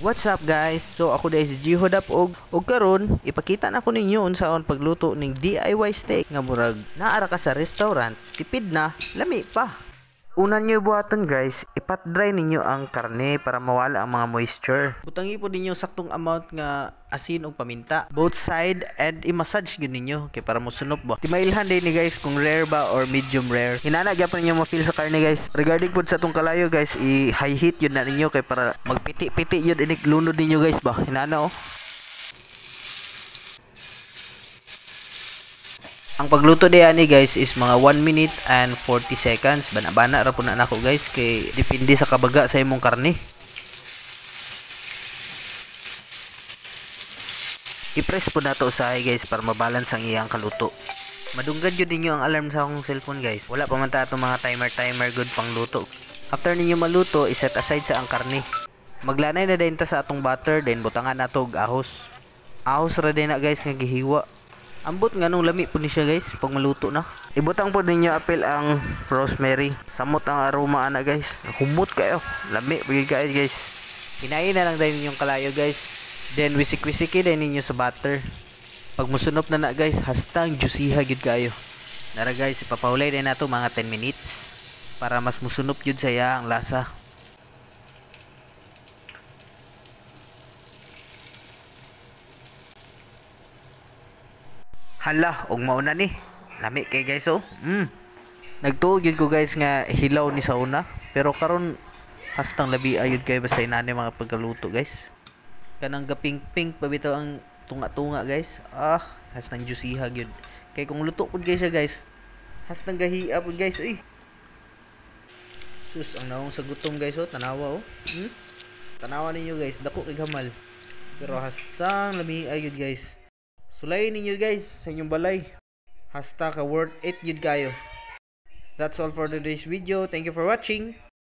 What's up guys? So ako dahil si Jihodap og karon ipakita na ko ninyo unsaon pagluto ning DIY steak nga murag naara ka sa restaurant, tipid na, lami pa. Una nyo buhaton guys, ipat-dry ninyo ang karne para mawala ang mga moisture. Butangi po ninyo saktong amount nga asin ug paminta, both side, and i-massage gyud ninyo kay para mosunop ba. Timailhan din ni guys kung rare ba or medium rare. Hinana gyapon ninyo ma-feel sa karne guys. Regarding pud sa tong kalayo guys, i-high heat yun na ninyo kay para magpiti-piti yun inik lunod ninyo guys ba. Hinana oh. Ang pagluto diyan guys is mga 1 minute and 40 seconds. Bana-bana ra po na nako guys kay depende sa kabaga sa imong karne. I-press po na to usahay guys para mabalance ang iyang kaluto. Madunggan jud ninyo ang alarm sa akong cellphone guys. Wala pa man ta atong mga timer good pang luto. After ninyo maluto, i-set aside sa ang karne. Maglanay na din ta sa atong butter, then butangan nato og ahos. Ahos ra din na guys nga gihiwa. Ambot nga nung lami po ni siya guys pag maluto na. Ibutang po ninyo apil ang rosemary. Samot ang aroma ana guys. Humot kayo. Lami bigay kayo guys. Hinayin na lang dahil ninyong kalayo guys. Then wisik-wisiki dahil ninyo sa butter. Pag musunop na guys, hastang juicy hagid kayo. Nara guys, ipapahulay din nato mga 10 minutes para mas musunop yun saya ang lasa. Hala, og mauna ni. Lami kay guys oh. Nagtuog yun ko guys nga hilaw ni sa una. Pero karon hastang labi ayud kay basta inani mga pagkaluto guys. Kanang gaping-pink pabitaw ang tunga-tunga guys. Hastang juicy gyud. Kay kung luto pud guys siya guys, hastang gahiya pud guys uy. Sus ang naong sa gutom guys oh, tanawa oh. Tanawa ninyo guys, dako kay gamal. Pero hastang labi ayud guys. Sulayin ninyo guys sa inyong balay. Hasta ka worth it yun kayo. That's all for today's video. Thank you for watching.